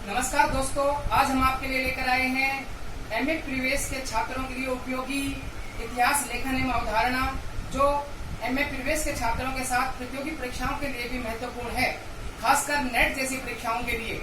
नमस्कार दोस्तों, आज हम आपके लिए लेकर आए हैं एमए प्रीवियस के छात्रों के लिए उपयोगी इतिहास लेखन एवं अवधारणा, जो एमए प्रीवियस के छात्रों के साथ प्रतियोगी परीक्षाओं के लिए भी महत्वपूर्ण है, खासकर नेट जैसी परीक्षाओं के लिए।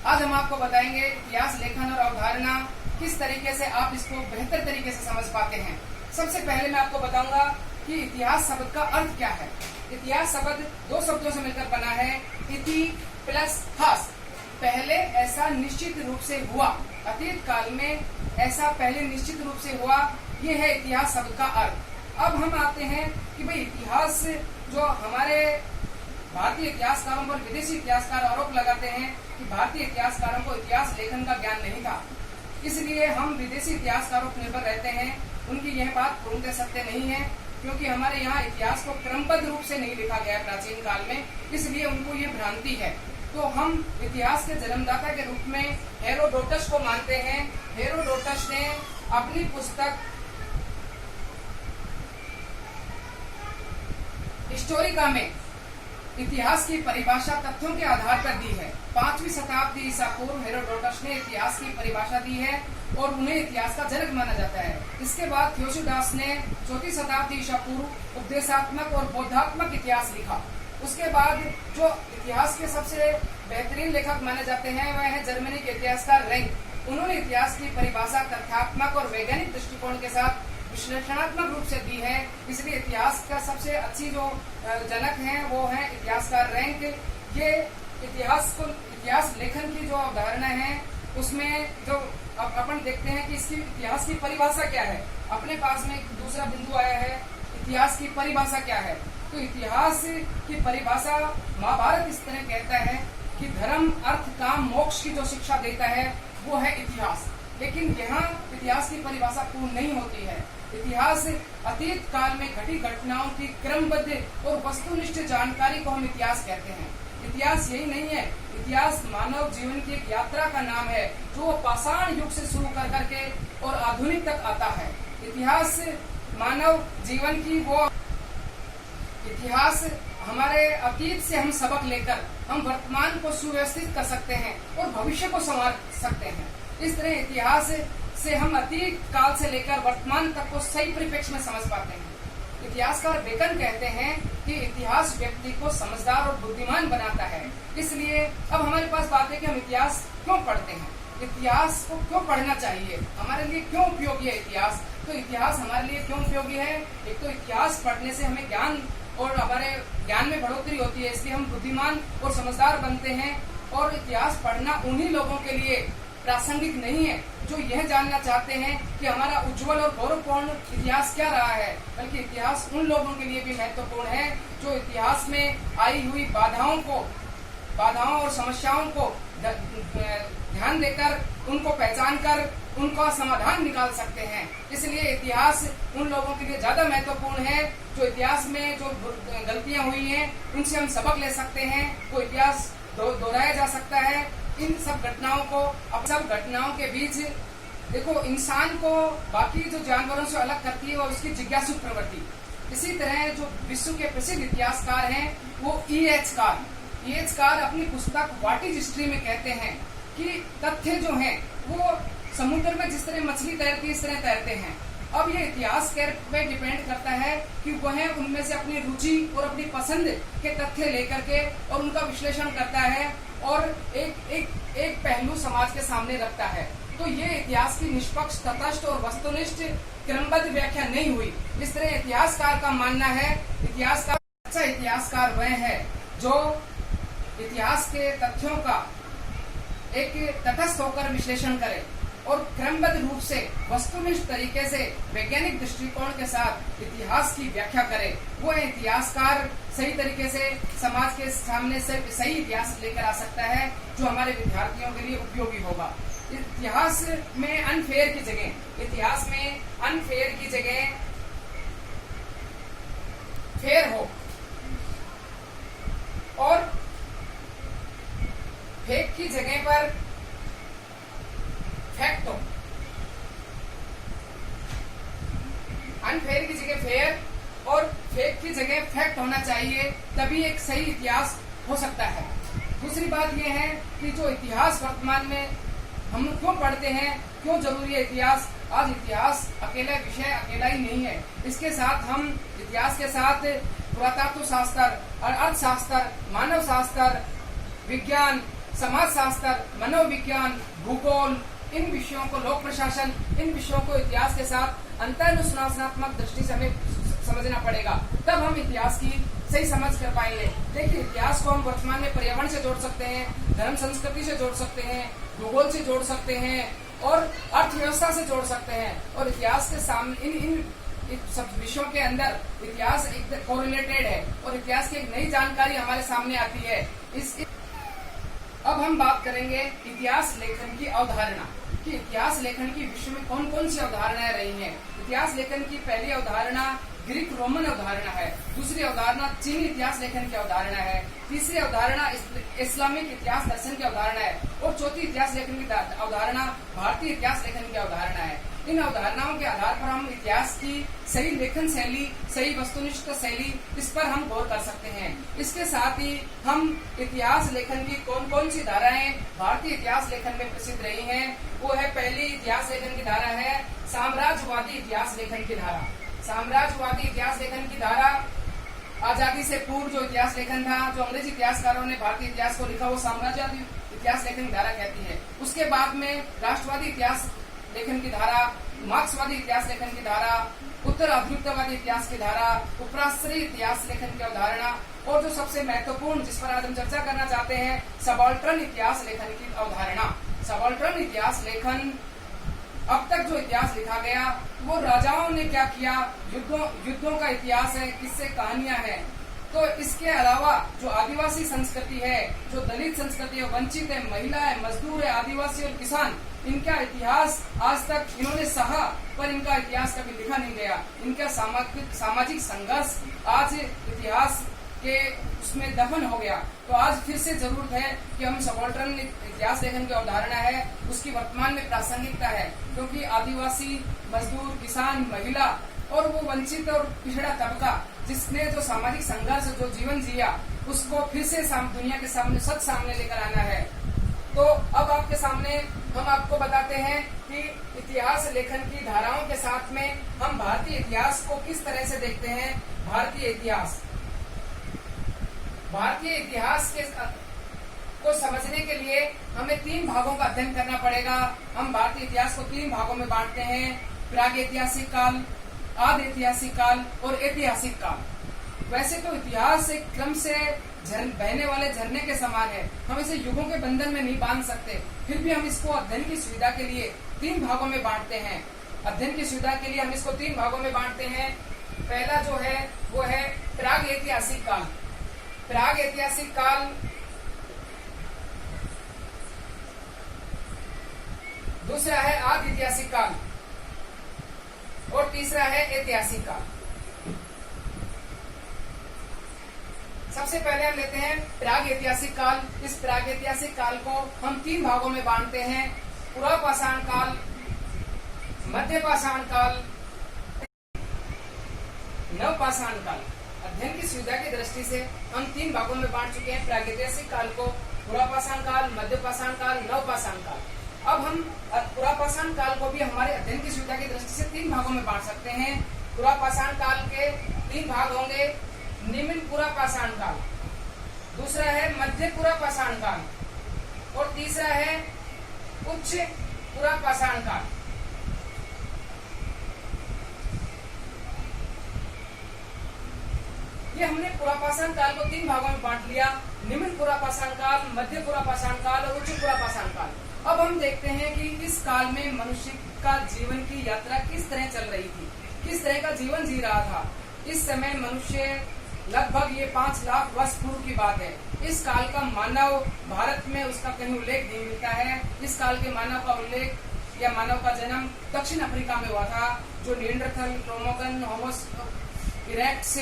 आज हम आपको बताएंगे इतिहास लेखन और अवधारणा किस तरीके से आप इसको बेहतर तरीके से समझ पाते हैं। सबसे पहले मैं आपको बताऊंगा कि इतिहास शब्द का अर्थ क्या है। इतिहास शब्द दो शब्दों से मिलकर बना है, इति प्लस हास। पहले ऐसा निश्चित रूप से हुआ, अतीत काल में ऐसा पहले निश्चित रूप से हुआ, ये है इतिहास शब्द का अर्थ। अब हम आते हैं कि भाई इतिहास, जो हमारे भारतीय इतिहासकारों पर विदेशी इतिहासकार आरोप लगाते हैं कि भारतीय इतिहासकारों को इतिहास लेखन का ज्ञान नहीं था, इसलिए हम विदेशी इतिहासकारों पर निर्भर रहते हैं। उनकी यह बात पूर्णतः सत्य नहीं है, क्योंकि हमारे यहाँ इतिहास को क्रमबद्ध रूप से नहीं लिखा गया प्राचीन काल में, इसलिए उनको ये भ्रांति है। तो हम इतिहास के जन्मदाता के रूप में हेरोडोटस को मानते हैं। हेरोडोटस ने अपनी पुस्तक हिस्टोरिका में इतिहास की परिभाषा तथ्यों के आधार पर दी है। 5वीं शताब्दी ईसा पूर्व हेरोडोटस ने इतिहास की परिभाषा दी है और उन्हें इतिहास का जनक माना जाता है। इसके बाद थियोसिडास ने 4वीं शताब्दी ईसा पूर्व उपदेशात्मक और बोधात्मक इतिहास लिखा। उसके बाद जो इतिहास के सबसे बेहतरीन लेखक माने जाते हैं वह है जर्मनी के इतिहासकार रेंक। उन्होंने इतिहास की परिभाषा तथ्यात्मक और वैज्ञानिक दृष्टिकोण के साथ विश्लेषणात्मक रूप से दी है, इसलिए इतिहास का सबसे अच्छी जो जनक हैं वो है इतिहासकार रेंक। ये इतिहास लेखन की जो अवधारणा है उसमें जो अपन देखते हैं कि इसकी इतिहास की परिभाषा क्या है। अपने पास में एक दूसरा बिंदु आया है, इतिहास की परिभाषा क्या है। तो इतिहास की परिभाषा महाभारत इस तरह कहता है कि धर्म, अर्थ, काम, मोक्ष की जो शिक्षा देता है वो है इतिहास। लेकिन यहाँ इतिहास की परिभाषा पूर्ण नहीं होती है। इतिहास अतीत काल में घटी घटनाओं की क्रमबद्ध और वस्तुनिष्ठ जानकारी को हम इतिहास कहते हैं। इतिहास यही नहीं है, इतिहास मानव जीवन की एक यात्रा का नाम है, जो पाषाण युग से शुरू कर करके और आधुनिक तक आता है। इतिहास मानव जीवन की वो इतिहास हमारे अतीत से हम सबक लेकर हम वर्तमान को सुव्यवस्थित कर सकते हैं और भविष्य को संवार सकते हैं। इस तरह इतिहास से हम अतीत काल से लेकर वर्तमान तक को सही परिप्रेक्ष्य में समझ पाते हैं। इतिहासकार बेकन कहते हैं कि इतिहास व्यक्ति को समझदार और बुद्धिमान बनाता है। इसलिए अब हमारे पास बात है कि हम इतिहास क्यों पढ़ते हैं, इतिहास को क्यों पढ़ना चाहिए, हमारे लिए क्यों उपयोगी है इतिहास। तो इतिहास हमारे लिए क्यों उपयोगी है, एक तो इतिहास पढ़ने से हमें ज्ञान और हमारे ज्ञान में बढ़ोतरी होती है, इसलिए हम बुद्धिमान और समझदार बनते हैं। और इतिहास पढ़ना उन्हीं लोगों के लिए प्रासंगिक नहीं है जो यह जानना चाहते हैं कि हमारा उज्जवल और गौरवपूर्ण इतिहास क्या रहा है, बल्कि इतिहास उन लोगों के लिए भी महत्वपूर्ण है जो इतिहास में आई हुई बाधाओं और समस्याओं को ध्यान देकर उनको पहचान कर उनका समाधान निकाल सकते हैं। इसलिए इतिहास उन लोगों के लिए ज्यादा महत्वपूर्ण है जो इतिहास में जो गलतियां हुई हैं उनसे हम सबक ले सकते हैं, वो इतिहास दोहराया जा सकता है। इन सब घटनाओं के बीच देखो, इंसान को बाकी जो जानवरों से अलग करती है और उसकी जिज्ञासु प्रवृत्ति। इसी तरह जो विश्व के प्रसिद्ध इतिहासकार हैं वो E.H. कार अपनी पुस्तक व्हाट इज हिस्ट्री में कहते हैं कि तथ्य जो हैं वो समुद्र में जिस तरह मछली तैरती है इस तरह तैरते हैं। अब ये इतिहास पे डिपेंड करता है कि वह उनमें से अपनी रुचि और अपनी पसंद के तथ्य लेकर के और उनका विश्लेषण करता है और एक पहलू समाज के सामने रखता है। तो ये इतिहास की निष्पक्ष, तटस्थ और वस्तुनिष्ठ क्रमबद्ध व्याख्या नहीं हुई। इस तरह इतिहासकार का मानना है अच्छा इतिहासकार वह है जो इतिहास के तथ्यों का एक तटस्थ होकर विश्लेषण करे और क्रमबद्ध रूप से वस्तुनिष्ठ तरीके से वैज्ञानिक दृष्टिकोण के साथ इतिहास की व्याख्या करे। वो इतिहासकार सही तरीके से समाज के सामने से सही इतिहास लेकर आ सकता है जो हमारे विद्यार्थियों के लिए उपयोगी होगा। इतिहास में अनफेयर की जगह फेयर हो और फेक की जगह पर फैक्ट हो। अनफेयर की जगह फेयर और फेक की जगह फैक्ट होना चाहिए, तभी एक सही इतिहास हो सकता है। दूसरी बात यह है कि जो इतिहास वर्तमान में हम क्यों पढ़ते हैं, क्यों जरूरी है इतिहास। आज इतिहास अकेला विषय अकेला ही नहीं है, इसके साथ हम इतिहास के साथ पुरातत्व शास्त्र और अर्थशास्त्र, मानव शास्त्र, विज्ञान, समाज शास्त्र, मनोविज्ञान, भूगोल, इन विषयों को, लोक प्रशासन, इन विषयों को इतिहास के साथ अंतर्नुशासनात्मक दृष्टि से हमें समझना पड़ेगा, तब हम इतिहास की सही समझ कर पाएंगे। देखिए, इतिहास को हम वर्तमान में पर्यावरण से जोड़ सकते हैं, धर्म संस्कृति से जोड़ सकते हैं, भूगोल से जोड़ सकते हैं और अर्थव्यवस्था से जोड़ सकते हैं। और इतिहास के सामने इन सब विषयों के अंदर इतिहास एक कोरिलेटेड है और इतिहास की एक नई जानकारी हमारे सामने आती है। अब हम बात करेंगे इतिहास लेखन की अवधारणा कि इतिहास लेखन की विश्व में कौन कौन सी अवधारणाएं रही हैं। इतिहास लेखन की पहली अवधारणा ग्रीक रोमन अवधारणा है, दूसरी अवधारणा चीनी इतिहास लेखन की अवधारणा है, तीसरी अवधारणा इस्लामिक इतिहास दर्शन की अवधारणा है और चौथी इतिहास लेखन की अवधारणा भारतीय इतिहास लेखन की अवधारणा है। इन अवधारणाओं के आधार पर हम इतिहास की सही लेखन शैली, सही वस्तुनिष्ठ शैली, इस पर हम गौर कर सकते हैं। इसके साथ ही हम इतिहास लेखन की कौन कौन सी धाराएं भारतीय इतिहास लेखन में प्रसिद्ध रही हैं, वो है पहली इतिहास लेखन की धारा है साम्राज्यवादी इतिहास लेखन की धारा। साम्राज्यवादी इतिहास लेखन की धारा आजादी से पूर्व जो इतिहास लेखन था, जो अंग्रेजी इतिहासकारों ने भारतीय इतिहास को लिखा, वो साम्राज्यवादी इतिहास लेखन की धारा कहती है। उसके बाद में राष्ट्रवादी इतिहास लेखन की धारा, मार्क्सवादी इतिहास लेखन की धारा, उत्तर आधुनिकतावादी इतिहास की धारा, उपराष्ट्रीय इतिहास लेखन की अवधारणा और जो सबसे महत्वपूर्ण, जिस पर आज हम चर्चा करना चाहते हैं, सबाल्टर्न इतिहास लेखन की अवधारणा। सबाल्टर्न इतिहास लेखन, अब तक जो इतिहास लिखा गया वो राजाओं ने क्या किया, युद्धों का इतिहास है, किससे कहानियां हैं। तो इसके अलावा जो आदिवासी संस्कृति है, जो दलित संस्कृति है, वंचित है, महिला है, मजदूर है, आदिवासी और किसान, इनका इतिहास आज तक इन्होंने सहा पर इनका इतिहास कभी लिखा नहीं गया। इनका सामाजिक संघर्ष आज इतिहास के उसमें दफन हो गया। तो आज फिर से जरूरत है कि हम सबाल्टर्न इतिहास लेखन की अवधारणा है, उसकी वर्तमान में प्रासंगिकता है, क्योंकि आदिवासी, मजदूर, किसान, महिला और वो वंचित और पिछड़ा तबका जिसने जो सामाजिक संघर्ष, जो जीवन जिया, उसको फिर से दुनिया के सामने सच सामने लेकर आना है। तो अब आपके सामने हम आपको बताते हैं कि इतिहास लेखन की धाराओं के साथ में हम भारतीय इतिहास को किस तरह से देखते हैं। भारतीय इतिहास को समझने के लिए हमें 3 भागों का अध्ययन करना पड़ेगा। हम भारतीय इतिहास को 3 भागों में बांटते हैं, प्रागैतिहासिक काल, आदि ऐतिहासिक काल और ऐतिहासिक काल। वैसे तो इतिहास एक क्रम से बहने वाले झरने के समान है, हम इसे युगों के बंधन में नहीं बांध सकते, फिर भी हम इसको अध्ययन की सुविधा के लिए 3 भागों में बांटते हैं। अध्ययन की सुविधा के लिए हम इसको 3 भागों में बांटते हैं। पहला जो है वो है प्रागैतिहासिक काल। प्रागैतिहासिक काल दूसरा है आदि ऐतिहासिक काल और तीसरा है ऐतिहासिक काल। सबसे पहले हम लेते हैं प्रागैतिहासिक काल। इस प्रागैतिहासिक काल को हम 3 भागों में बांटते हैं, पुरापाषाण काल, मध्यपाषाण काल, नवपाषाण काल। अध्ययन की सुविधा की दृष्टि से हम 3 भागों में बांट चुके हैं प्रागैतिहासिक काल को, पुरापाषाण काल, मध्यपाषाण काल, नवपाषाण काल। अब हम पुरापाषाण काल को भी हमारे अध्ययन की सुविधा की दृष्टि से 3 भागों में बांट सकते हैं। पुरापाषाण काल के 3 भाग होंगे, निम्न पुरापाषाण काल, दूसरा है मध्य पुरापाषाण काल और तीसरा है उच्च पुरापाषाण काल। ये हमने पुरापाषाण काल को 3 भागों में बांट लिया, निम्न पुरापाषाण काल, मध्य पुरापाषाण काल और उच्च पुरापाषाण काल। अब हम देखते हैं कि इस काल में मनुष्य का जीवन की यात्रा किस तरह चल रही थी, किस तरह का जीवन जी रहा था। इस समय मनुष्य लगभग ये 5 लाख वर्ष पूर्व की बात है। इस काल का मानव भारत में उसका कहीं उल्लेख नहीं मिलता है। इस काल के मानव का उल्लेख या मानव का जन्म दक्षिण अफ्रीका में हुआ था, जो निएंडरथल, क्रोमोगन, होमो इरेक्टस,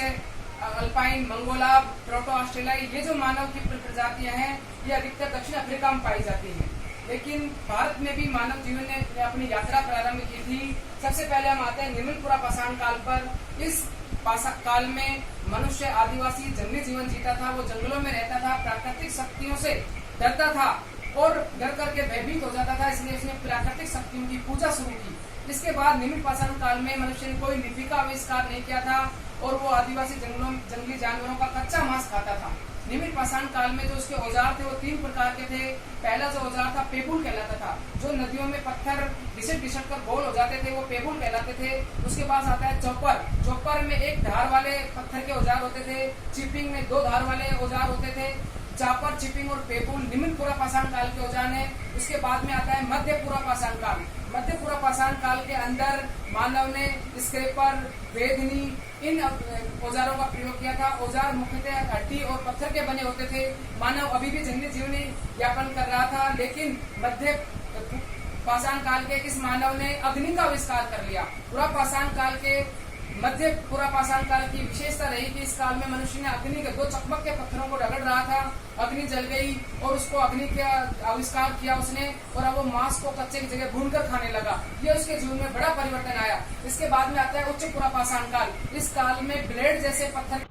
अल्पाइन, मंगोला, प्रोटो ऑस्ट्रेलियाई, ये जो मानव की प्रजातियां हैं ये अधिकतर दक्षिण अफ्रीका में पाई जाती हैं। लेकिन भारत में भी मानव जीवन ने अपनी यात्रा प्रारंभ की थी। सबसे पहले हम आते हैं निम्न पुरापाषाण काल पर। इस काल में मनुष्य आदिवासी जंगली जीवन जीता था, वो जंगलों में रहता था, प्राकृतिक शक्तियों से डरता था और डर करके भयभीत हो जाता था, इसलिए उसने प्राकृतिक शक्तियों की पूजा शुरू की। इसके बाद निम्न पाषाण काल में मनुष्य ने कोई लिपि का आविष्कार नहीं किया था और वो आदिवासी जंगली जानवरों का कच्चा मांस खाता था। निम्न पाषाण काल में जो उसके औजार थे वो 3 प्रकार के थे। पहला जो औजार था पेबुल कहलाता था, जो नदियों में पत्थर घिसट कर गोल हो जाते थे वो पेबुल कहलाते थे। उसके बाद आता है चौपर। चौपर में 1 धार वाले पत्थर के औजार होते थे। चिपिंग में 2 धार वाले औजार होते थे। चापर, चिपिंग और पेबुल निम्न पूरा पाषाण काल के औजार है। उसके बाद में आता है मध्य पूरा पाषाण काल। मध्य पूरा पाषाण काल के अंदर मानव ने स्क्रेपर, वेदनी इन औजारों का प्रयोग किया था। औजार मुख्यतः हड्डी और पत्थर के बने होते थे। मानव अभी भी जंगली जीवनी यापन कर रहा था, लेकिन मध्य पाषाण काल के इस मानव ने अग्नि का आविष्कार कर लिया। पूरा पाषाण काल के मध्य पूरा पाषाण काल की विशेषता रही कि इस काल में मनुष्य ने अग्नि के 2 चकमक के पत्थरों को रगड़ रहा था। अग्नि जल गई और उसको अग्नि का आविष्कार किया उसने, और अब वो मांस को कच्चे की जगह भूनकर खाने लगा। ये उसके जीवन में बड़ा परिवर्तन आया। इसके बाद में आता है उच्च पूरा पाषाण काल। इस काल में ब्लेड जैसे पत्थर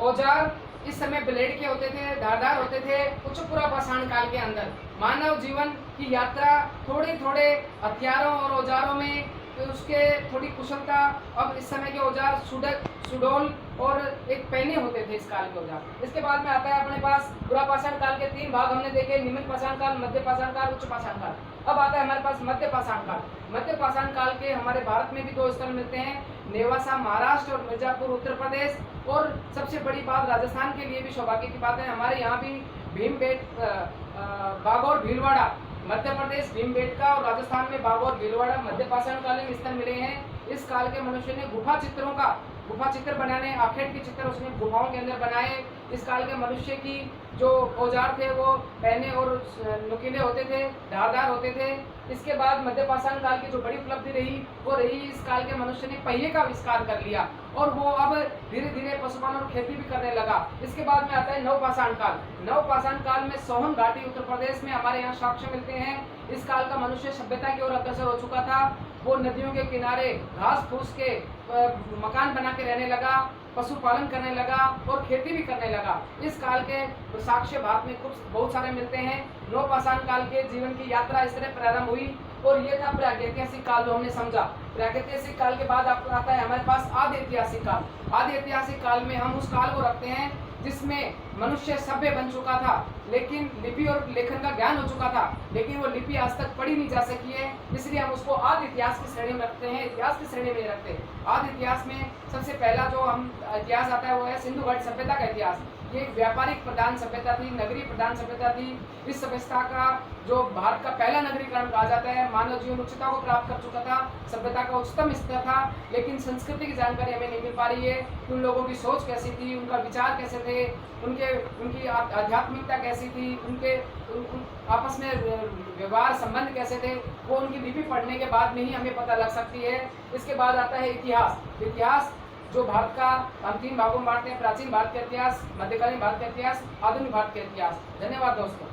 औजार इस समय ब्लेड के होते थे, धारदार होते थे। उच्च पूरा पाषाण काल के अंदर मानव जीवन की यात्रा थोड़े हथियारों और औजारों में उसके थोड़ी कुशलता। अब इस समय के औजार सुडोल और एक पैने होते थे इस काल के औजार। इसके बाद में आता है अपने पास पूरा पाषाण काल के 3 भाग हमने देखे, निम्न पाषाण काल, मध्य पाषाण काल, उच्च पाषाण काल। अब आता है हमारे पास मध्य पाषाण काल। मध्य पाषाण काल के हमारे भारत में भी 2 स्थल मिलते हैं, नेवासा महाराष्ट्र और मिर्जापुर उत्तर प्रदेश। और सबसे बड़ी बात राजस्थान के लिए भी सौभाग्य की बात है, हमारे यहाँ भी बागौर भीलवाड़ा मध्य प्रदेश भीमबेटका और राजस्थान में बागौर भीलवाड़ा मध्य पाषाण कालीन स्थल मिले हैं। इस काल के मनुष्य ने गुफा चित्र बनाने, आखेट के चित्र उसने गुफाओं के अंदर बनाए। इस काल के मनुष्य की जो औजार थे वो पहने और नुकीले होते थे, धारदार होते थे। इसके बाद मध्य पाषाण काल की जो बड़ी उपलब्धि रही वो रही इस काल के मनुष्य ने पहिए का आविष्कार कर लिया और वो अब धीरे धीरे पशुपालन और खेती भी करने लगा। इसके बाद में आता है नव पाषाण काल। नव पाषाण काल में सोहन घाटी उत्तर प्रदेश में हमारे यहाँ साक्ष्य मिलते हैं। इस काल का मनुष्य सभ्यता की ओर अग्रसर हो चुका था। वो नदियों के किनारे घास फूस के मकान बना के रहने लगा, पशुपालन करने लगा और खेती भी करने लगा। इस काल के साक्ष्य भारत में बहुत सारे मिलते हैं। नव पाषाण काल के जीवन की यात्रा इस तरह प्रारंभ हुई और ये था प्रागैतिहासिक काल जो हमने समझा। प्रागैतिहासिक काल के बाद आपको आता है हमारे पास आदि ऐतिहासिक काल। आदि ऐतिहासिक काल में हम उस काल को रखते हैं जिसमें मनुष्य सभ्य बन चुका था, लेकिन लिपि और लेखन का ज्ञान हो चुका था, लेकिन वो लिपि आज तक पढ़ी नहीं जा सकी है, इसलिए हम उसको आदि इतिहास की श्रेणी में रखते हैं, इतिहास की श्रेणी में रखते हैं। आदि इतिहास में सबसे पहला जो हम इतिहास आता है वो है सिंधु घाटी सभ्यता का इतिहास। ये व्यापारिक प्रधान सभ्यता थी, नगरीय प्रधान सभ्यता थी। इस सभ्यता का जो भारत का पहला नगरीकरण कहा जाता है, मानव जीवन उच्चता को प्राप्त कर चुका था, सभ्यता का उच्चतम स्तर था, लेकिन संस्कृति की जानकारी हमें नहीं मिल पा रही है। उन लोगों की सोच कैसी थी, उनका विचार कैसे थे, उनकी आध्यात्मिकता कैसी थी, उनके आपस में व्यवहार संबंध कैसे थे, वो उनकी लिपि पढ़ने के बाद में ही हमें पता लग सकती है। इसके बाद आता है इतिहास। इतिहास जो भारत का हम 3 भागों में बांटते हैं, प्राचीन भारत का इतिहास, मध्यकालीन भारत का इतिहास, आधुनिक भारत का इतिहास। धन्यवाद दोस्तों।